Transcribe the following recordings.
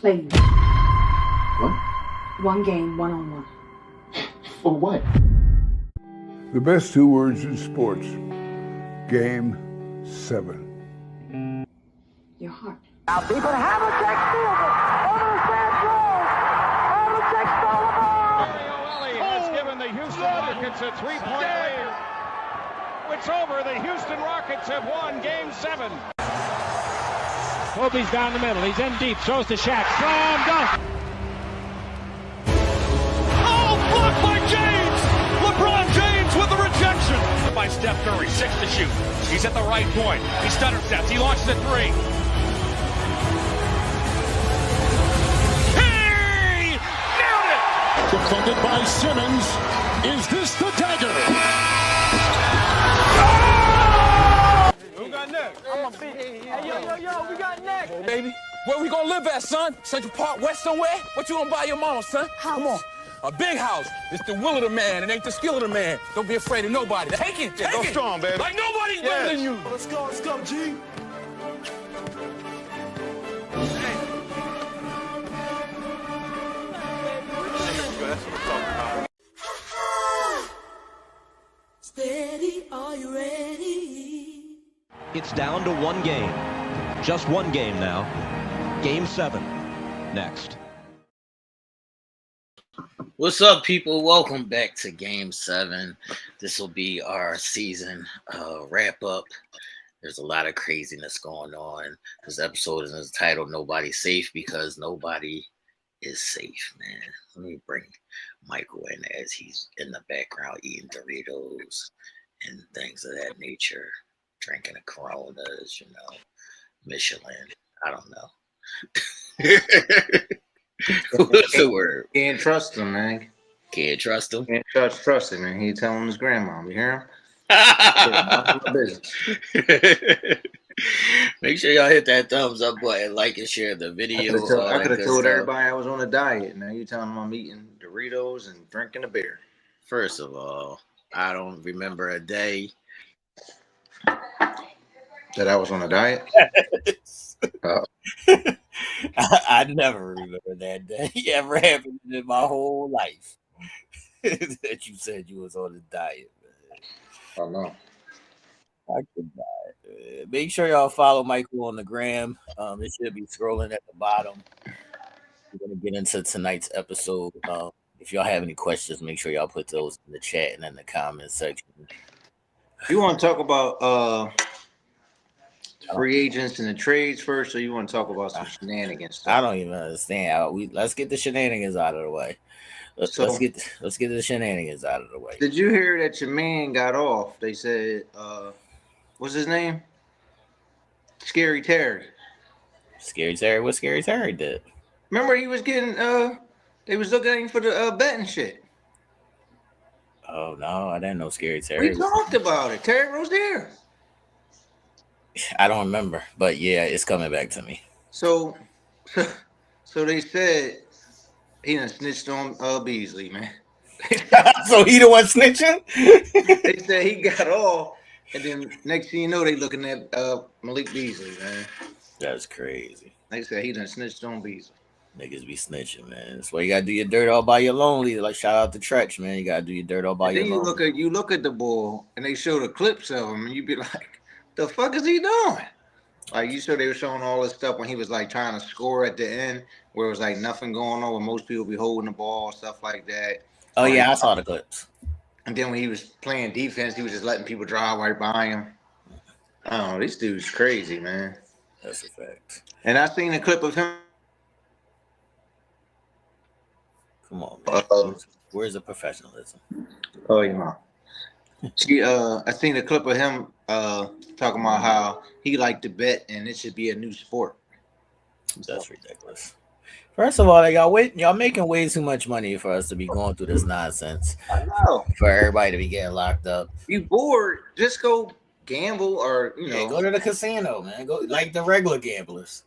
play you. What? One game, one-on-one. For what? The best two words in sports. Game 7. Your heart. Now people have a check field goal. Over the fence rolls. Over the check stole the ball. Mario Ellie has given the Houston Rockets a 3-point lead. It's over. The Houston Rockets have won Game 7. Kobe's down the middle. He's in deep. Throws to Shaq. Slam dunk. Oh, blocked by James. LeBron James with the rejection. By Steph Curry, 6 to shoot. He's at the right point. He stutter steps. He launches a 3. He nailed it. Defended by Simmons. Is this the dagger? Who got next? I'm a big. Hey, yo, we got next. Baby, where we gonna live at, son? Central Park West somewhere? What you gonna buy your mama, son? Come on. A big house. It's the will of the man. It ain't the skill of the man. Don't be afraid of nobody. Take it. Take Go it. strong, baby. Like nobody's better than you. Let's go, G. Steady, are you ready? It's down to one game. Just one game now. Game 7. Next. What's up, people? Welcome back to Game 7. This will be our season wrap-up. There's a lot of craziness going on. This episode is titled Nobody's Safe because nobody is safe, man. Let me bring Michael in as he's in the background eating Doritos and things of that nature, drinking a Coronas, Michelin. I don't know. What's the word? Can't trust him, man. Can't trust him. Can't trust him, man. He telling his grandma. You hear him? Make sure y'all hit that thumbs up button, like and share the video. I could have told everybody I was on a diet. Now you telling them I'm eating Doritos and drinking a beer. First of all, I don't remember a day that I was on a diet. I never remember that day ever happened in my whole life that you said you was on a diet, man. Oh no. I could die. Make sure y'all follow Michael on the gram. It should be scrolling at the bottom. We're gonna get into tonight's episode. If y'all have any questions, make sure y'all put those in the chat and in the comment section. You want to talk about free agents and the trades first, or you want to talk about some shenanigans stuff? I don't even understand. Let's get the shenanigans out of the way. Let's get the shenanigans out of the way. Did you hear that your man got off? They said, what's his name? Scary Terry. Scary Terry? What Scary Terry did? Remember he was getting they was looking at him for the betting shit. Oh no, I didn't know Scary Terry. We talked about it. Terry Rozier. I don't remember, but yeah, it's coming back to me. So they said he done snitched on Beasley, man. So he the one snitching? They said he got off, and then next thing you know, they looking at Malik Beasley, man. That's crazy. They said he done snitched on Beasley. Niggas be snitching, man. That's why you gotta do your dirt all by your lonely. Like shout out to Tretch, man. You gotta do your dirt all by your lonely. You look at the bull, and they show the clips of him, and you be like, the fuck is he doing? Like you saw they were showing all this stuff when he was like trying to score at the end, where it was like nothing going on, where most people be holding the ball, stuff like that. Oh yeah, I saw the clips. And then when he was playing defense, he was just letting people drive right by him. Oh, this dude's crazy, man. That's a fact. And I seen a clip of him. Come on, man. Where's the professionalism? Oh yeah. I seen a clip of him talking about how he liked to bet and it should be a new sport. That's ridiculous. First of all, y'all making way too much money for us to be going through this nonsense. I know. For everybody to be getting locked up. You bored? Just go gamble or go to the casino, man. Go like the regular gamblers.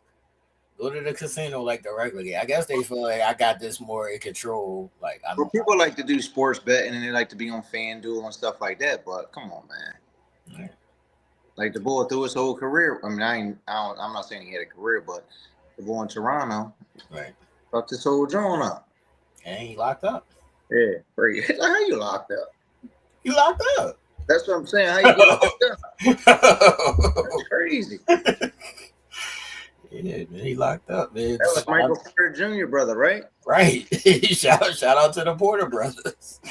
Go to the casino like the regular game. I guess they feel like I got this more in control. Like people like to do sports betting and they like to be on FanDuel and stuff like that. But come on, man. Like the boy through his whole career. I mean, I'm not saying he had a career, but the boy in Toronto. Right. Fucked this whole joint up. And he locked up. Yeah, crazy. How you locked up? You locked up. That's what I'm saying. How you get locked up? That's crazy. Yeah, man, he locked up, man. That was Michael Porter Jr. brother, right? Right. shout out to the Porter brothers.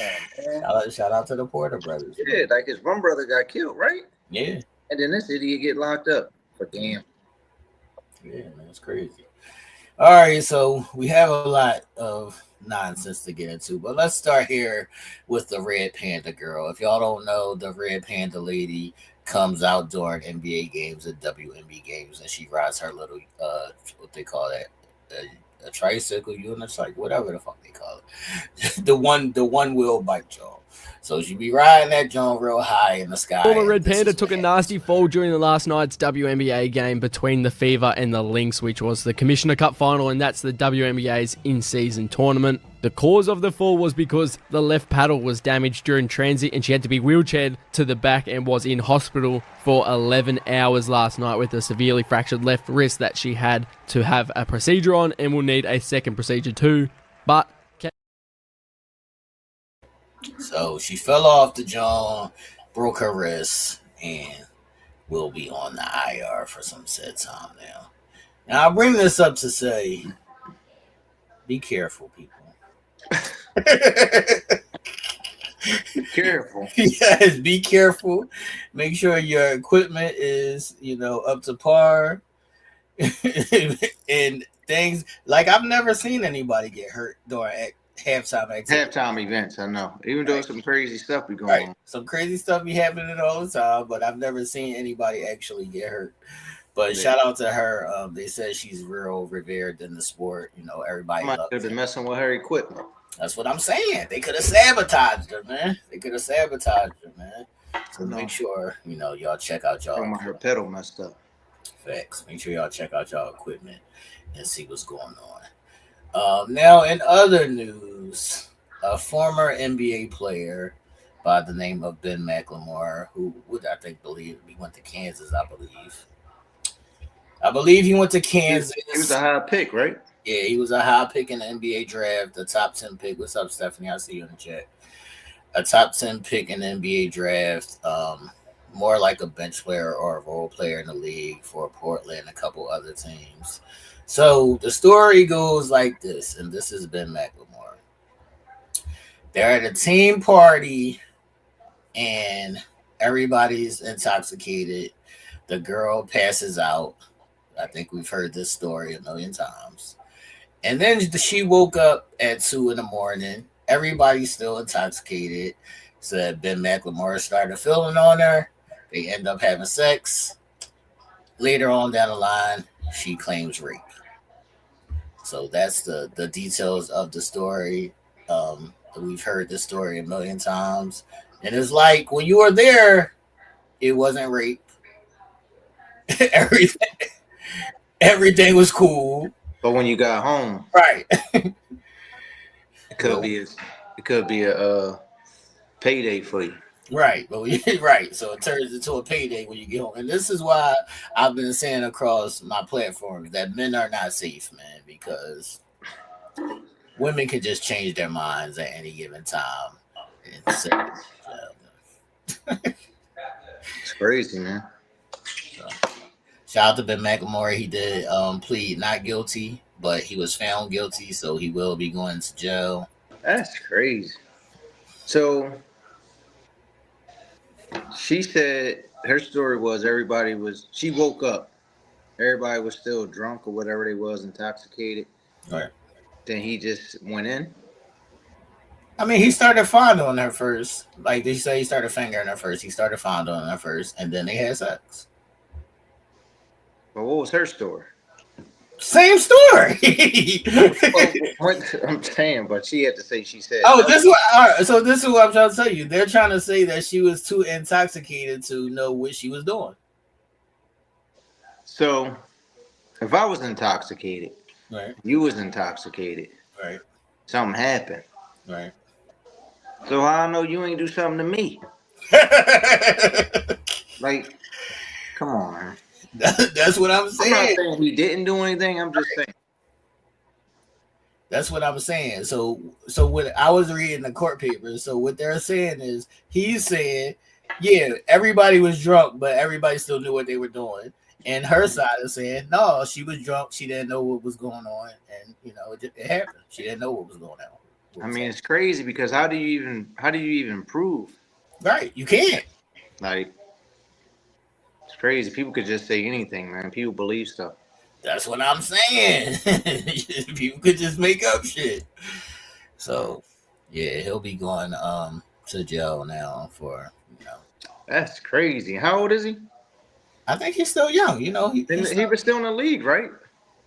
Shout out to the Porter brothers. Yeah, like his one brother got killed, right? Yeah. And then this idiot get locked up for damn. Yeah, man, it's crazy. All right, so we have a lot of nonsense to get into, but let's start here with the Red Panda girl. If y'all don't know, the Red Panda lady comes out during NBA games and WNBA games, and she rides her little what they call that, a tricycle, unicycle, whatever the fuck they call it, the one wheel bike, y'all. So she be riding that joint real high in the sky. Former Red Panda took a nasty fall during the last night's WNBA game between the Fever and the Lynx, which was the Commissioner Cup final, and that's the WNBA's in-season tournament. The cause of the fall was because the left paddle was damaged during transit and she had to be wheelchaired to the back and was in hospital for 11 hours last night with a severely fractured left wrist that she had to have a procedure on and will need a second procedure too. But so she fell off the joint, broke her wrist, and will be on the IR for some said time now. Now, I bring this up to say, be careful, people. Be careful. Yes, be careful. Make sure your equipment is, up to par. And things like I've never seen anybody get hurt during halftime activity. Halftime events, I know. Even though some crazy stuff be going on. Some crazy stuff be happening all the time, but I've never seen anybody actually get hurt. But shout out to her. They said she's real revered in the sport. Everybody might have been messing with her equipment. That's what I'm saying. They could have sabotaged her, man. So make sure, y'all check out y'all. Her pedal messed up. Facts. Make sure y'all check out y'all equipment and see what's going on. Now, in other news, a former NBA player by the name of Ben McLemore, who would believe he went to Kansas, I believe he went to Kansas. He was a high pick, right? Yeah, he was a high pick in the NBA draft, the top 10 pick. What's up, Stephanie? I see you in the chat. A top 10 pick in the NBA draft, more like a bench player or a role player in the league for Portland and a couple other teams. So the story goes like this, and this has been McLemore. They're at a team party, and everybody's intoxicated. The girl passes out. I think we've heard this story a million times. And then she woke up at 2 a.m. Everybody's still intoxicated. So Ben McLemore started feeling on her. They end up having sex. Later on down the line, she claims rape. So that's the details of the story. We've heard this story a million times. And it's like, when you were there, it wasn't rape. Everything was cool. But when you got home, right? it could be a payday for you. Right, but right. So it turns into a payday when you get home. And this is why I've been saying across my platforms that men are not safe, man, because women can just change their minds at any given time. It's crazy, man. Shout out to Ben McLemore. He did plead not guilty, but he was found guilty, so he will be going to jail. That's crazy. So she said her story was she woke up. Everybody was still drunk or whatever they was, intoxicated. Right. Then he just went in. I mean, he started fondling her first. Like they say, he started fingering her first. He started fondling her first, and then they had sex. But what was her story? Same story. I'm saying, but she had to say she said. Oh, this is what. All right, so this is what I'm trying to tell you. They're trying to say that she was too intoxicated to know what she was doing. So, if I was intoxicated, right? You was intoxicated, right? Something happened, right? So how I know you ain't do something to me? Like, come on, man. That's what I'm saying. I'm not saying he didn't do anything. I'm just saying. That's what I'm saying. So what I was reading the court papers. So what they're saying is he's saying, yeah, everybody was drunk, but everybody still knew what they were doing. And her side is saying, no, she was drunk. She didn't know what was going on, and it happened. She didn't know what was going on. I mean, it's crazy because how do you even prove? Right, you can't. Like, it's crazy. People could just say anything, man. People believe stuff. That's what I'm saying. People could just make up shit. So, yeah, he'll be going to jail now for. That's crazy. How old is he? I think he's still young. He was still in the league, right?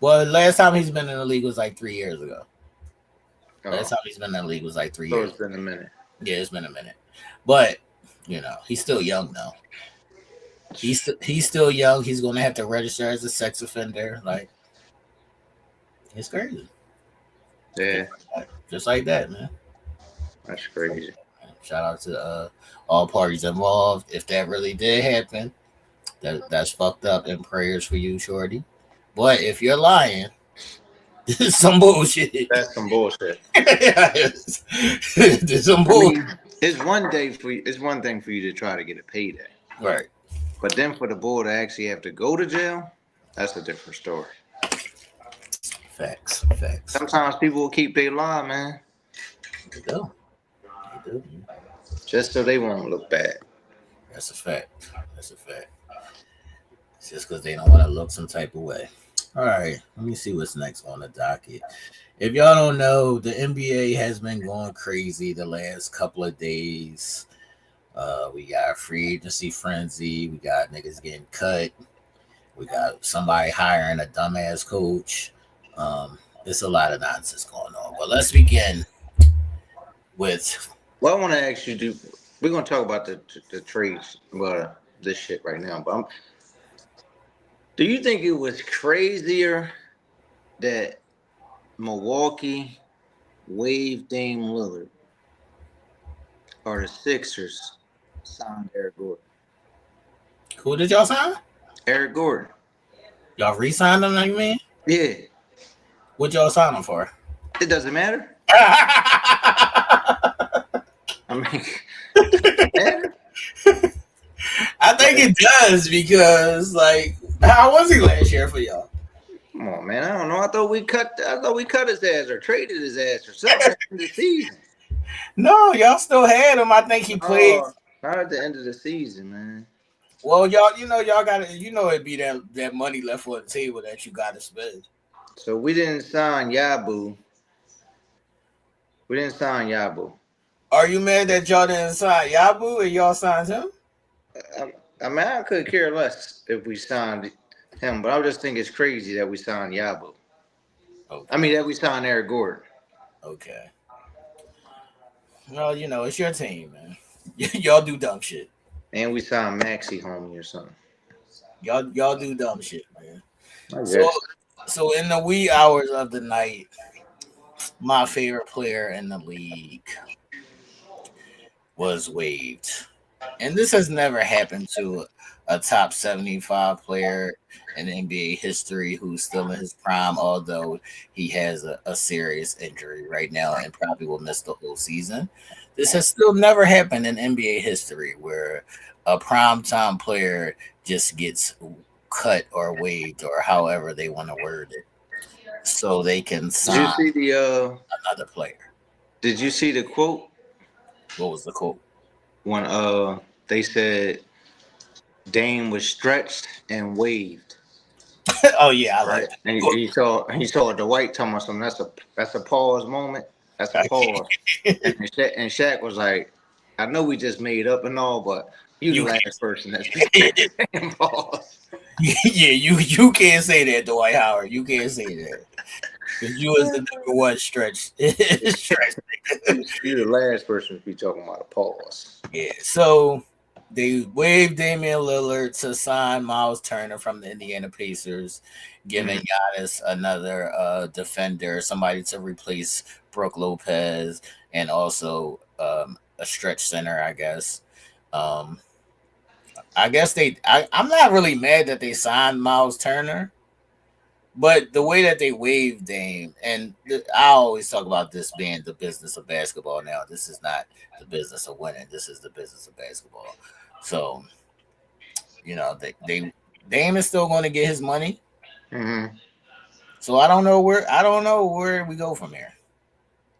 Well, last time he's been in the league was like 3 years ago. Last time he's been in the league was like 3 years. It's been a minute. Yeah, it's been a minute. But he's still young though. He's still young. He's going to have to register as a sex offender. Like, it's crazy. Yeah, just like that, man. That's crazy. Shout out to all parties involved. If that really did happen, that's fucked up. And prayers for you, shorty. But if you're lying, this is some bullshit. That's some bullshit. There's some bullshit. It's one thing for you to try to get a payday, right? But then for the bull to actually have to go to jail, that's a different story. Facts. Sometimes people will keep their lie, man. They do. Just so they won't look bad. That's a fact. It's just because they don't want to look some type of way. All right, let me see what's next on the docket. If y'all don't know, the NBA has been going crazy the last couple of days. We got free agency frenzy. We got niggas getting cut. We got somebody hiring a dumbass coach. There's a lot of nonsense going on. But let's begin with. Well, I want to ask you, we're going to talk about the trades, this shit right now. But do you think it was crazier that Milwaukee waived Dame Lillard or the Sixers signed Eric Gordon? Who did y'all sign? Eric Gordon. Y'all re-signed him, like me? Yeah. What y'all sign him for? It doesn't matter. I mean, I think it does because, like, how was he last year for y'all? Come on, man. I don't know. I thought we cut his ass or traded his ass or something in the season. No, y'all still had him. I think he played. Not at the end of the season, man. Well, y'all got to, it'd be that money left on the table that you got to spend. So we didn't sign Yabu. Are you mad that y'all didn't sign Yabu and y'all signed him? I mean, I could care less if we signed him, but I just think it's crazy that we signed Yabu. Okay. I mean, that we signed Eric Gordon. Okay. Well, it's your team, man. Y'all do dumb shit. And we signed Maxey homie or something. Y'all do dumb shit, man. So in the wee hours of the night, my favorite player in the league was waived. And this has never happened to a top 75 player in NBA history who's still in his prime, although he has a serious injury right now and probably will miss the whole season. This has still never happened in NBA history where a primetime player just gets cut or waived or however they want to word it so they can sign another player. Did you see the quote? What was the quote? When they said Dame was stretched and waived. Oh yeah, I like that. And he saw Dwight telling us something. That's a pause moment. That's a pause. and Shaq was like, I know we just made up and all, but you the last person that's saying pause. Yeah, you can't say that, Dwight Howard. You can't say that. Because you was the number one stretch. You're the last person to be talking about a pause. Yeah, so they waived Damian Lillard to sign Miles Turner from the Indiana Pacers, giving Giannis another defender, somebody to replace Brook Lopez, and also a stretch center, I guess. I guess I'm not really mad that they signed Miles Turner, but the way that they waived Dame, and I always talk about this being the business of basketball now. This is not the business of winning. This is the business of basketball. So, Dame is still going to get his money. Mm-hmm. So I don't know where we go from here.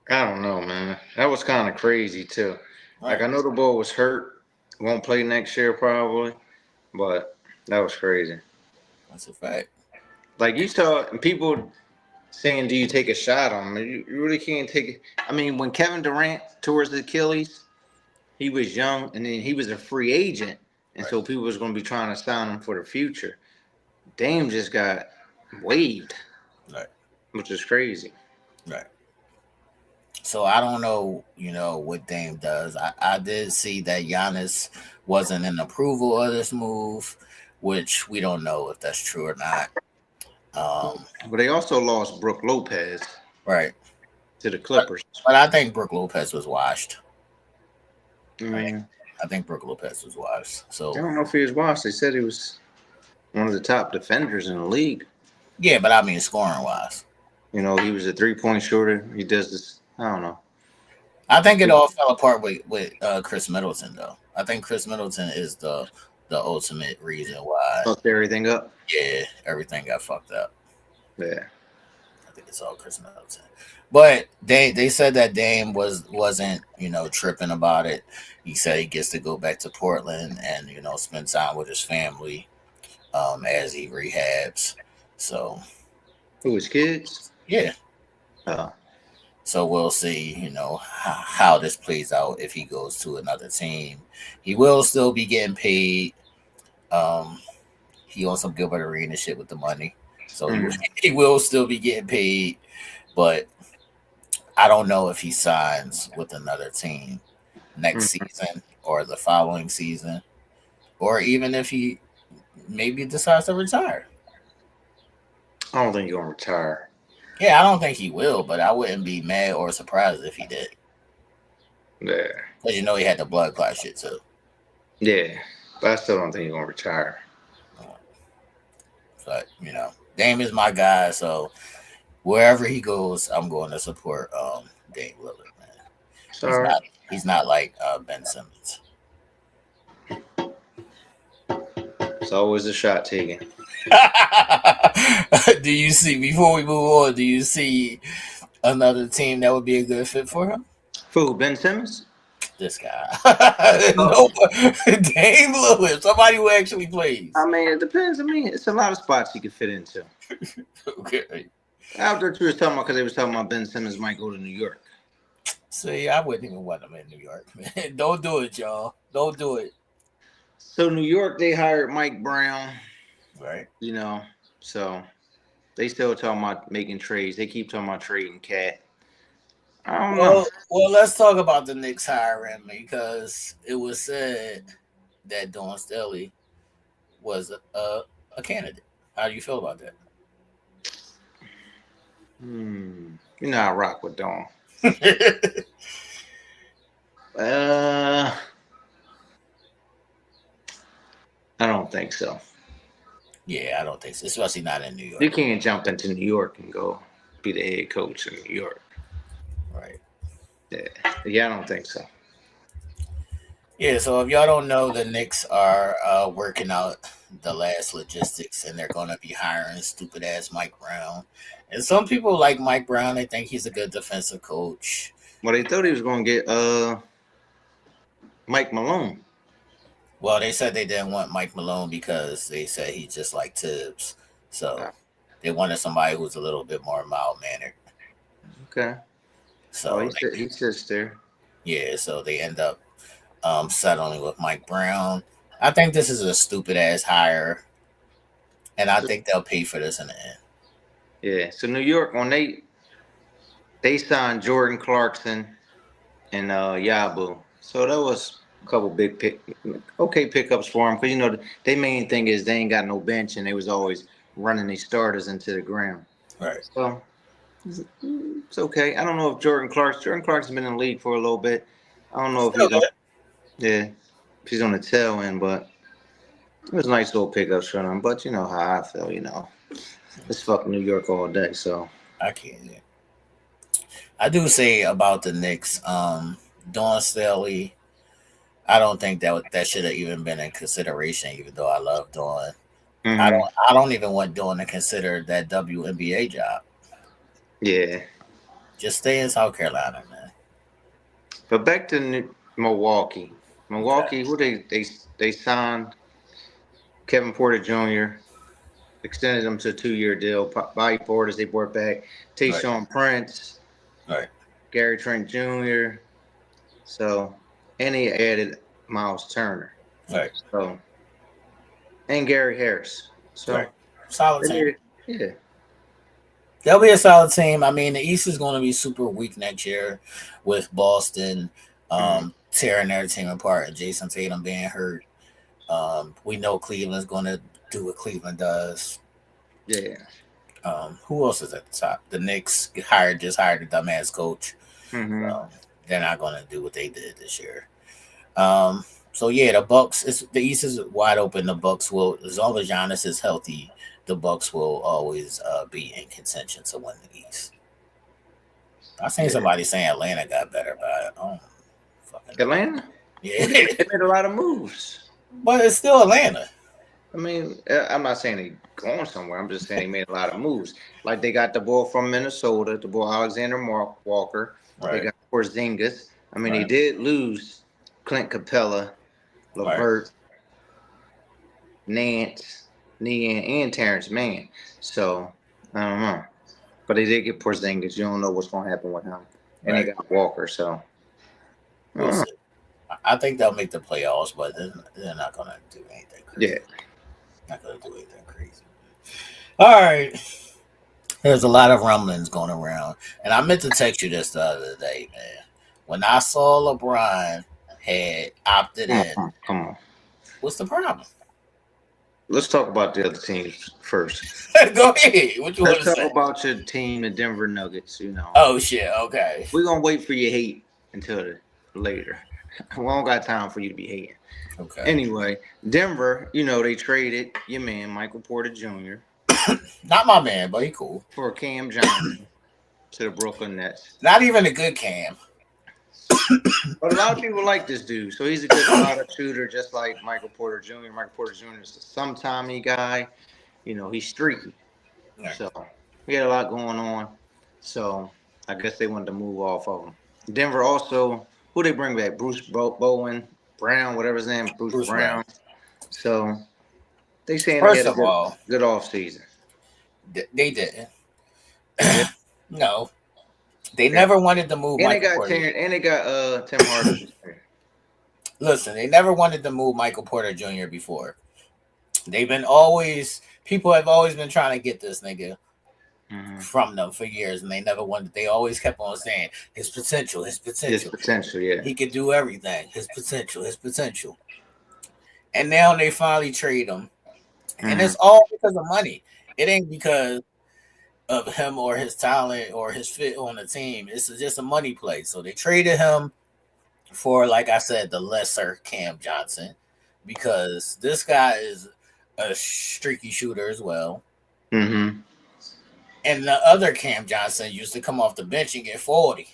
I don't know, man. That was kind of crazy too. Right. Like I know the boy was hurt, won't play next year probably, but that was crazy. That's a fact. Like you saw people saying, "Do you take a shot on him?" You really can't take it. I mean, when Kevin Durant tore his Achilles, he was young, and then he was a free agent, and so people was going to be trying to sign him for the future. Dame just got waived, right? Which is crazy, right? So I don't know, what Dame does. I did see that Giannis wasn't in approval of this move, which we don't know if that's true or not. But they also lost Brook Lopez, right, to the Clippers. But I think Brook Lopez was washed. Right? I think Brook Lopez was washed. So I don't know if he was washed. They said he was one of the top defenders in the league. Yeah, but I mean scoring wise. He was a 3-point shooter. He does this. I don't know. I think it all fell apart with Chris Middleton, though. I think Chris Middleton is the ultimate reason why. Fucked everything up? Yeah, everything got fucked up. Yeah. I think it's all Chris Middleton. But they said that Dame wasn't, tripping about it. He said he gets to go back to Portland and, spend time with his family as he rehabs. So. Who, his kids? Yeah. So we'll see, how this plays out if he goes to another team. He will still be getting paid. He on some Gilbert Arena shit with the money. So he will still be getting paid. But I don't know if he signs with another team next season or the following season. Or even if he maybe decides to retire. I don't think he's going to retire. Yeah, I don't think he will, but I wouldn't be mad or surprised if he did. Yeah. Because he had the blood clot shit too. Yeah, but I still don't think he's going to retire. But, Dame is my guy, so wherever he goes, I'm going to support Dame Lillard, man. Sorry. He's not like Ben Simmons. It's always a shot taken. Do you see, before we move on, do you see another team that would be a good fit for him? For who, Ben Simmons? This guy. No, Dame Lillard, somebody who actually plays. I mean, it depends. I mean, it's a lot of spots he could fit into. Okay. After you was talking about, because they was talking about Ben Simmons might go to New York. See, I wouldn't even want him in New York, man. Don't do it, y'all. Don't do it. So New York, they hired Mike Brown. Right. So they still talking about making trades. They keep talking about trading Cat. I don't know. Well, let's talk about the Knicks hiring, because it was said that Dawn Staley was a candidate. How do you feel about that? I rock with Dawn. I don't think so. Yeah, I don't think so. Especially not in New York. You can't jump into New York and go be the head coach in New York. Right. Yeah, I don't think so. Yeah, so if y'all don't know, the Knicks are working out the last logistics, and they're going to be hiring stupid-ass Mike Brown. And some people like Mike Brown. They think he's a good defensive coach. Well, they thought he was going to get Mike Malone. Well, they said they didn't want Mike Malone because they said he just like Tibbs. So they wanted somebody who was a little bit more mild-mannered. Okay. So he sits there. Yeah, so they end up settling with Mike Brown. I think this is a stupid-ass hire, and I think they'll pay for this in the end. Yeah, so New York, when they signed Jordan Clarkson and Yabu. So that was a couple big pickups for them, because their main thing is they ain't got no bench, and they was always running these starters into the ground. Right. So it's okay. I don't know if Jordan Clarkson's been in the league for a little bit. I don't know if he's on the tail end, but It was a nice little pickup for them, but you know how I feel. It's fucking New York all day, so I can't. I do say about the Knicks, Dawn Staley. I don't think that should have even been in consideration, even though I love Dawn. Mm-hmm. I don't even want Dawn to consider that WNBA job. Yeah. Just stay in South Carolina, man. But back to Milwaukee. Milwaukee, who they signed Kevin Porter Jr., extended him to a 2-year deal. Bobby Portis, they brought back Tayshaun Prince, Gary Trent Jr. So, and he added Miles Turner. Right. So, and Gary Harris. So, solid team. Yeah. They'll be a solid team. I mean, the East is going to be super weak next year with Boston tearing their team apart and Jason Tatum being hurt. We know Cleveland's going to do what Cleveland does. Yeah. Who else is at the top? The Knicks just hired a dumbass coach. Mm-hmm. They're not going to do what they did this year. So yeah, the Bucks. The East is wide open. The Bucks will, as long as Giannis is healthy, the Bucks will always be in contention to win the East. I seen somebody saying Atlanta got better, but Atlanta? Yeah, they made a lot of moves, but it's still Atlanta. I mean, I'm not saying they going somewhere. I'm just saying they made a lot of moves. Like they got the ball from Minnesota, the ball Alexander Walker. Right. They got Porzingis. I mean, they did lose Clint Capella, LeVert, Nance, Nian, and Terrence Mann. So I don't know, but they did get Porzingis. You don't know what's going to happen with him, and they got Walker. So I think they'll make the playoffs, but they're not going to do anything crazy. Yeah. Not going to do anything crazy. All right. There's a lot of rumblings going around. And I meant to text you this the other day, man. When I saw LeBron had opted in, come on. What's the problem? Let's talk about the other teams first. Go ahead. What you want to say? Let's talk about your team, the Denver Nuggets, Oh, shit. Okay. We're going to wait for your hate until later. We don't got time for you to be hating. Okay. Anyway, Denver, they traded your man, Michael Porter Jr. Not my man, but he cool. For Cam Johnson to the Brooklyn Nets. Not even a good Cam. But a lot of people like this dude. So he's a good spot shooter, just like Michael Porter Jr. Michael Porter Jr. is a sometimey guy. He's streaky. Right. So we had a lot going on. So I guess they wanted to move off of him. Denver also, who they bring back? Bruce Bowen, Brown, whatever his name is, Bruce Brown. So they saying First they of had a all, good off season. They didn't. No. They never wanted to move Michael Porter. And they got Tim Hardaway. Listen, they never wanted to move Michael Porter Jr. before. People have always been trying to get this nigga from them for years, and they never wanted. They always kept on saying his potential, yeah. He could do everything. His potential. And now they finally trade him, and it's all because of money. It ain't because of him or his talent or his fit on the team. It's just a money play. So they traded him for, like I said, the lesser Cam Johnson, because this guy is a streaky shooter as well. Mm-hmm. And the other Cam Johnson used to come off the bench and get 40.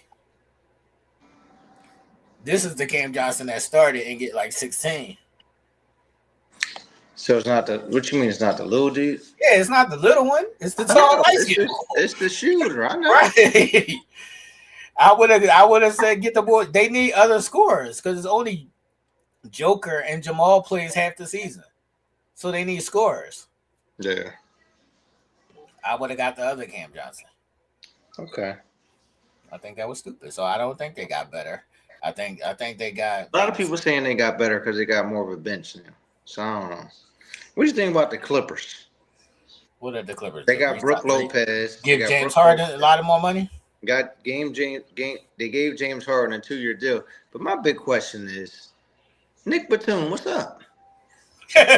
This is the Cam Johnson that started and get like 16. So it's not what you mean? It's not the little dude? Yeah, it's not the little one. It's the tall, light skin. It's the shooter. I know. Right. I would have said get the boy. They need other scorers because it's only Joker and Jamal plays half the season, so they need scorers. Yeah. I would have got the other Cam Johnson. Okay. I think that was stupid. So I don't think they got better. I think they got a lot of people saying they got better because they got more of a bench now. So I don't know. What do you think about the Clippers? What are the Clippers? They got Brook Lopez. Give James Harden a lot of more money. They gave James Harden a 2-year deal. But my big question is, Nick Batum, what's up?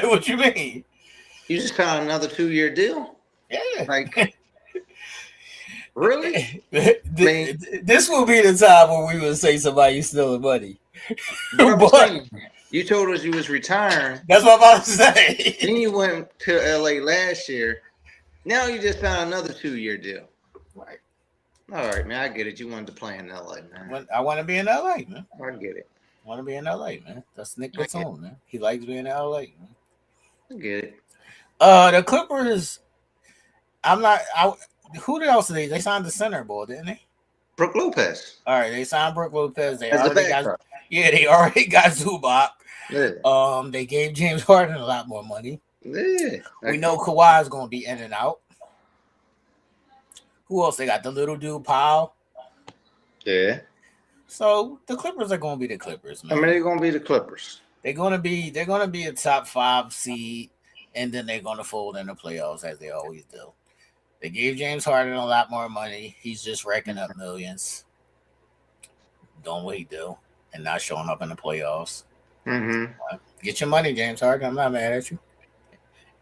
What you mean? You just signed another 2-year deal? Yeah. Like, really? This will be the time when we will say somebody's stealing money. You told us you was retiring. That's what I'm about to say. Then you went to LA last year. Now you just signed another 2-year deal. Right. All right, man. I get it. You wanted to play in LA, man. I want to be in LA, man. I get it. I want to be in LA, man. That's Nick Batum, man. He likes being in LA, man. I get it. The Clippers. Who else did they signed the center ball, didn't they? Brook Lopez. All right, they signed Brook Lopez. They As already got Zubac. Yeah. They gave James Harden a lot more money. Yeah. We know Kawhi is gonna be in and out. Who else? They got the little dude Powell. Yeah. So the Clippers are gonna be the Clippers, man. I mean, they're gonna be the Clippers. They're gonna be a top 5 seed, and then they're gonna fold in the playoffs as they always do. They gave James Harden a lot more money. He's just racking up millions, doing what he do, and not showing up in the playoffs. Mm-hmm. Get your money, James Harden. I'm not mad at you.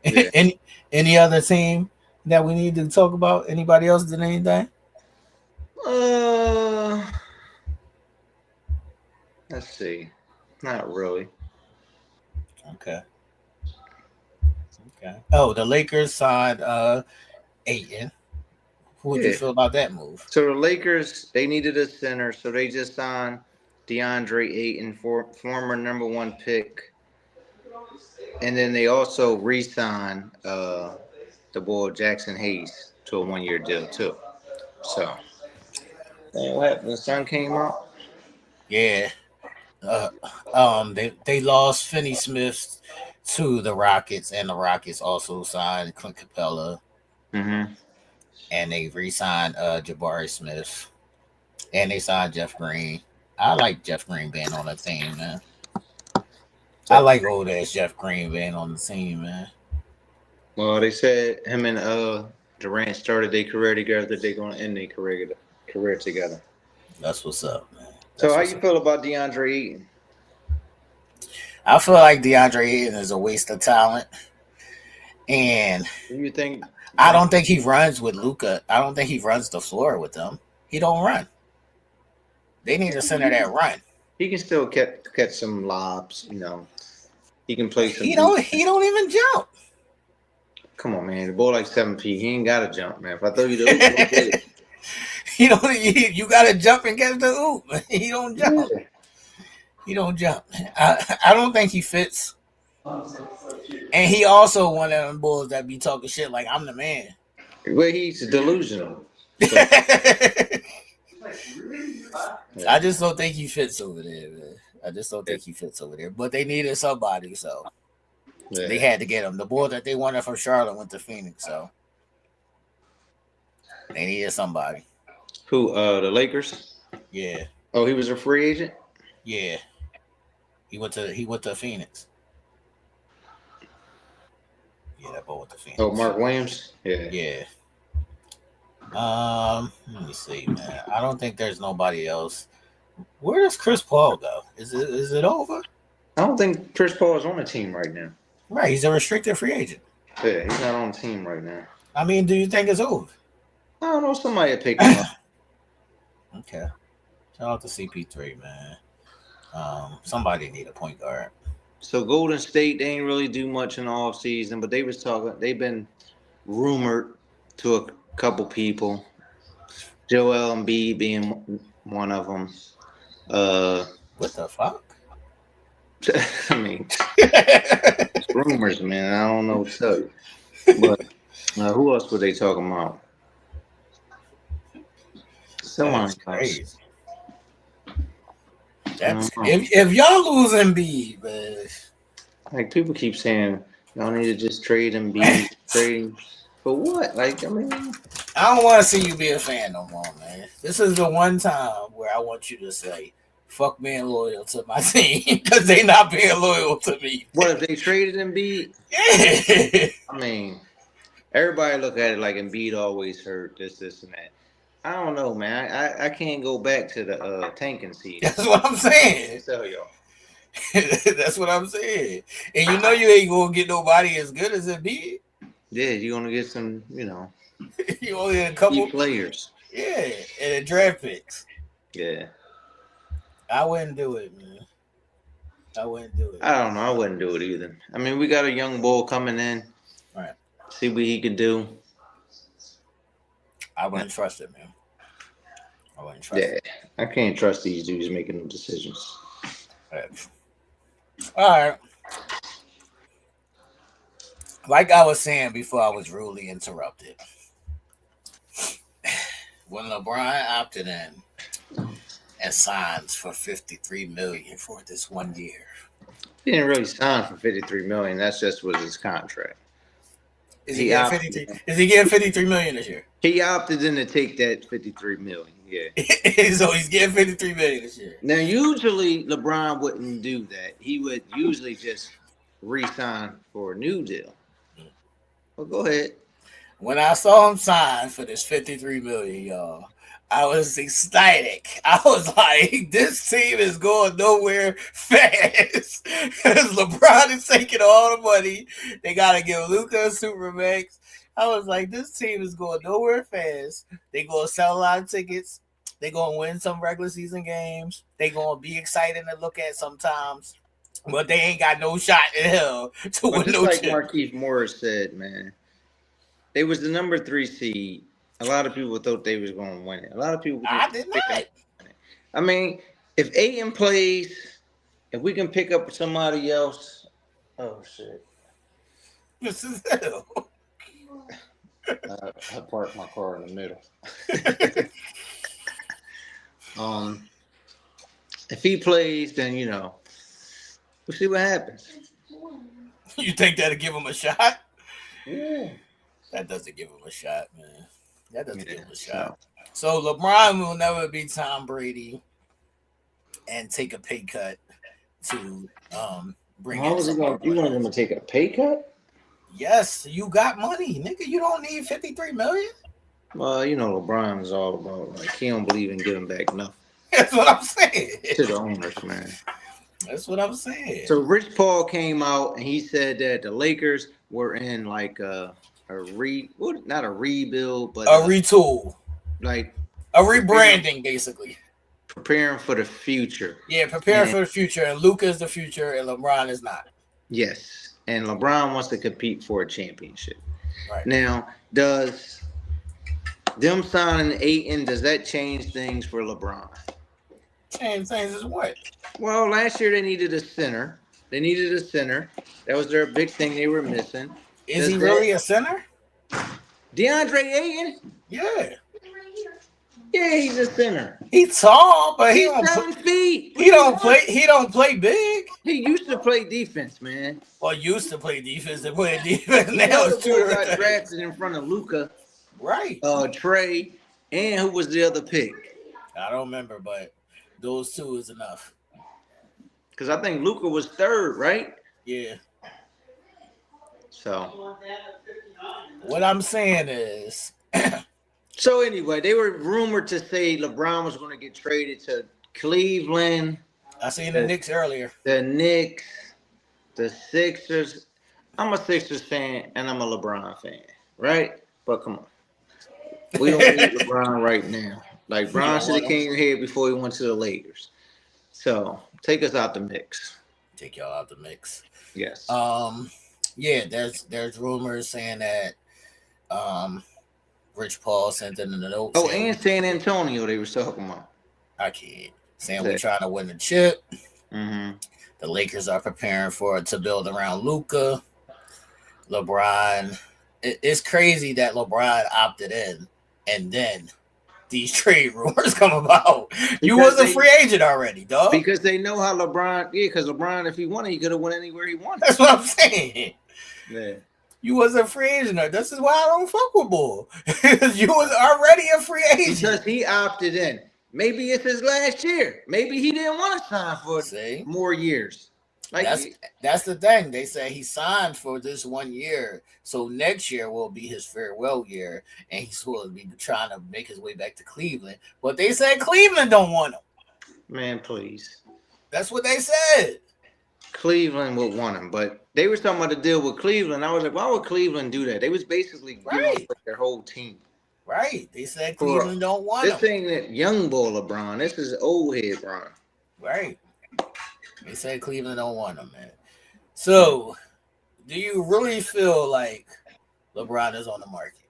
Yeah. Any other team that we need to talk about? Anybody else did anything? Let's see. Not really. Okay. Oh, the Lakers signed Ayton. What would you feel about that move? So the Lakers, they needed a center, so they just signed DeAndre Ayton, former number 1 pick. And then they also re-signed the boy Jackson Hayes to a 1-year deal too. So what happened? The sun came out? Yeah. They lost Finney Smith to the Rockets, and the Rockets also signed Clint Capella. Mm-hmm. And they re-signed Jabari Smith. And they signed Jeff Green. I like Jeff Green being on the team, man. I like old ass Jeff Green being on the team, man. Well, they said him and Durant started their career together. They're going to end their career together. That's what's up, man. So how you feel about DeAndre Ayton? I feel like DeAndre Ayton is a waste of talent. And you think? I don't think he runs with Luka. I don't think he runs the floor with them. He don't run. They need a center that run. He can still catch some lobs, you know. He can play some. He don't even jump. Come on, man. The boy like 7 feet. He ain't got to jump, man. If I throw you the hoop, don't get it. You got to jump and catch the hoop. He don't jump. Yeah. He don't jump. I don't think he fits. And he also one of them bulls that be talking shit like I'm the man. Well, he's delusional. So. I just don't think he fits over there, man. I just don't think he fits over there. But they needed somebody, so they had to get him. The boy that they wanted from Charlotte went to Phoenix, so they needed somebody. Who? The Lakers? Yeah. Oh, he was a free agent? Yeah. He went to Phoenix. Yeah, that boy went to Phoenix. Oh, Mark Williams? Yeah. Yeah. Let me see, man. I don't think there's nobody else. Where does Chris Paul go? Is it over? I don't think Chris Paul is on the team right now. Right, he's a restricted free agent. Yeah, he's not on the team right now. I mean, do you think it's over? I don't know. Somebody will pick him up. Okay. Shout out to CP3, man. Somebody need a point guard. So Golden State, they ain't really do much in the offseason, but they've been rumored to a couple people. Joel Embiid being one of them. What the fuck? I mean, it's rumors, man. I don't know what to tell you. But who else were they talking about? Someone crazy. If y'all lose Embiid, man. Like people keep saying y'all need to just trade Embiid, trade him. For what? Like, I mean, I don't want to see you be a fan no more, man. This is the one time where I want you to say, fuck being loyal to my team because they not being loyal to me. What if they traded Embiid? Yeah. I mean, everybody look at it like Embiid always hurt, this, and that. I don't know, man. I can't go back to the tanking season. That's what I'm saying. Tell y'all. That's what I'm saying. And you know you ain't going to get nobody as good as Embiid. Yeah, you're going to get some, you only get a couple players. Yeah, and draft picks. Yeah. I wouldn't do it, man. I wouldn't do it. I don't know. I wouldn't do it either. I mean, we got a young bull coming in. Right. See what he can do. I wouldn't trust it, man. I wouldn't trust it. I can't trust these dudes making them decisions. All right. Like I was saying before I was rudely interrupted. When LeBron opted in and signs for $53 million for this 1 year. He didn't really sign for $53 million. That's just was his contract. Is he getting $53 million this year? He opted in to take that $53 million. Yeah. So he's getting $53 million this year. Now, usually LeBron wouldn't do that. He would usually just re-sign for a new deal. Well, go ahead. When I saw him sign for this $53 million, y'all, I was ecstatic. I was like, this team is going nowhere fast. Because LeBron is taking all the money. They got to give Luka a Supermax. I was like, this team is going nowhere fast. They're going to sell a lot of tickets. They're going to win some regular season games. They're going to be exciting to look at sometimes. But they ain't got no shot in hell to win no like chip. Marquise Morris said, man, they was the number 3 seed. A lot of people thought they was going to win it. A lot of people. I did not. I mean, if Ayton plays, if we can pick up somebody else. Oh, shit. This is hell. I parked my car in the middle. If he plays, then, you know, we'll see what happens. You think that'll give him a shot? Yeah. That doesn't give him a shot, man. That doesn't give him a shot. So LeBron will never be Tom Brady and take a pay cut to bring in somebody. You want him to take a pay cut? Yes, you got money, nigga. You don't need $53 million. Well, you know, LeBron is all about, like, he don't believe in giving back nothing. That's what I'm saying. To the owners, man. That's what I'm saying. So Rich Paul came out and he said that the Lakers were in like not a rebuild, but a retool, like a rebranding, basically preparing for the future. Yeah, preparing for the future, and Luka is the future, and LeBron is not. Yes, and LeBron wants to compete for a championship. Right now, does them signing Ayton, does that change things for LeBron? Change things is what? Well, last year they needed a center. That was their big thing they were missing. Is he really a center? DeAndre Ayton? Yeah. Yeah, he's a center. He's tall, but he's 7 feet. He don't play big. He used to play defense, man. Well, used to play defense and play defense. Now it's got drafted in front of Luka. Right. Trey, and who was the other pick? I don't remember, but those two is enough. Because I think Luka was 3rd, right? Yeah. So what I'm saying is so anyway, they were rumored to say LeBron was going to get traded to Cleveland. I seen the Knicks earlier. The Knicks, the Sixers. I'm a Sixers fan and I'm a LeBron fan, right? But come on. We don't need LeBron right now. Like, Bron should have came here before he went to the Lakers. So take us out the mix. Take y'all out the mix. Yes. Yeah, there's rumors saying that Rich Paul sent in the note. Oh, and San Antonio they were talking about. I can't. Saying we're trying to win the chip. Mm-hmm. The Lakers are preparing for it to build around Luka. LeBron. It's crazy that LeBron opted in, and then these trade rumors come about. You was a free agent already, dog. Because they know how LeBron. Yeah, because LeBron, if he wanted, he could have went anywhere he wanted. That's what I'm saying. Yeah. You was a free agent. This is why I don't fuck with Bull. You was already a free agent. Because he opted in. Maybe it's his last year. Maybe he didn't want to sign for more years. Like that's the thing. They say he signed for this 1 year, so next year will be his farewell year, and he's supposed to be trying to make his way back to Cleveland. But they said Cleveland don't want him. Man, please. That's what they said. Cleveland would want him, but they were talking about the deal with Cleveland. I was like, why would Cleveland do that? They was basically giving their whole team. Right. They said Cleveland don't want him. This ain't that young boy LeBron. This is old head LeBron. Right. They said Cleveland don't want him, man. So, do you really feel like LeBron is on the market?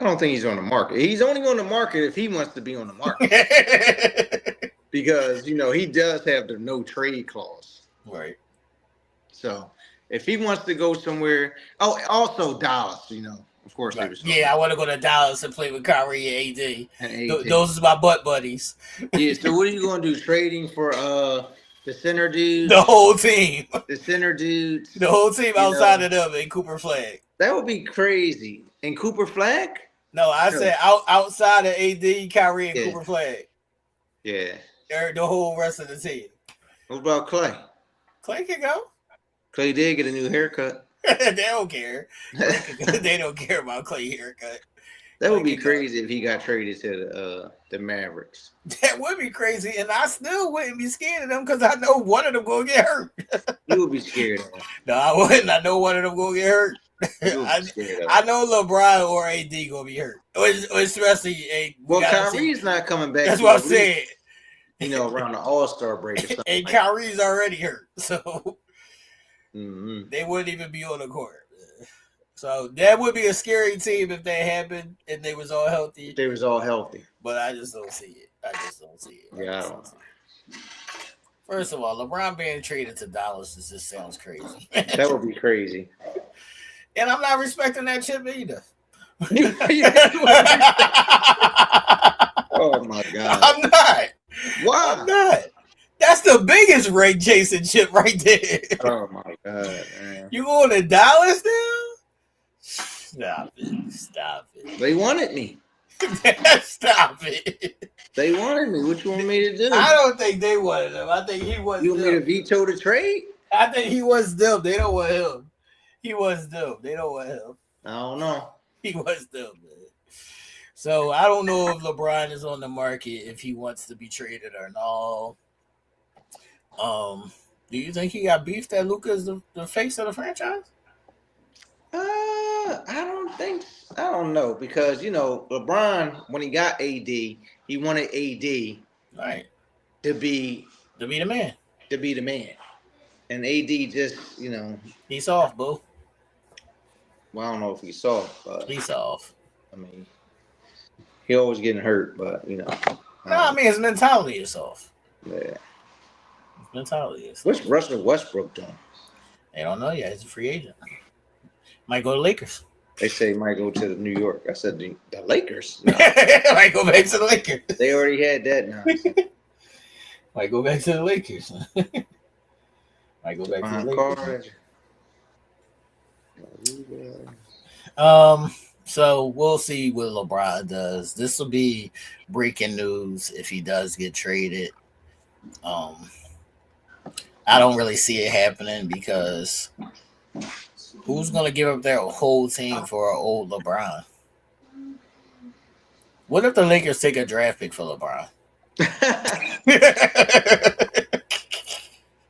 I don't think he's on the market. He's only on the market if he wants to be on the market. Because, he does have the no trade clause. Right. So, if he wants to go somewhere, also Dallas, of course. Right. I want to go to Dallas and play with Kyrie and AD. Those are my butt buddies. Yeah, so what are you going to do? Trading for the center dudes? The whole team. The center dudes? The whole team outside of them and Cooper Flag. That would be crazy. And Cooper Flag? No, I said outside of AD, Kyrie, and Cooper Flag. Yeah. The whole rest of the team. What about Clay? Clay can go. Clay did get a new haircut. They don't care. They don't care about Clay haircut. That would be crazy if he got traded to the Mavericks. That would be crazy, and I still wouldn't be scared of them because I know one of them going to get hurt. You would be scared of them. No, I wouldn't. I know one of them going to get hurt. I know LeBron or AD going to be hurt, especially Kyrie's not coming back. That's what I'm saying. Around the All-Star break or something. And Kyrie's already hurt, so they wouldn't even be on the court. So that would be a scary team if that happened and they was all healthy. They was all healthy. But I just don't see it. Yeah, I don't know. First of all, LeBron being traded to Dallas just sounds crazy. That would be crazy. And I'm not respecting that chip either. Oh my God. I'm not. Why? I'm not. That's the biggest ring chasing chip right there. Oh my God, man. You going to Dallas now? Stop it. They wanted me. Stop it. They wanted me. What you want me to do? I don't think they wanted him. I think he was. You want me to veto the trade? I think he was them. They don't want him. He was them. They don't want him. I don't know. He was them, man. So I don't know if LeBron is on the market, if he wants to be traded or not. Do you think he got beef that Luka's the face of the franchise? I don't know because LeBron when he got AD, he wanted AD right to be the man. And AD just, he's soft, boo. Well, I don't know if he's soft, but he's soft. I mean, he always getting hurt, but No, I mean his mentality is soft. Yeah. His mentality is soft. What's Russell Westbrook doing? They don't know yet. He's a free agent. Might go to Lakers. They say he might go to New York. I said the Lakers. No. Might go back to the Lakers. They already had that now. Might go back to the Lakers. Might go back to the Lakers. So we'll see what LeBron does. This will be breaking news if he does get traded. I don't really see it happening because who's going to give up their whole team for an old LeBron? What if the Lakers take a draft pick for LeBron?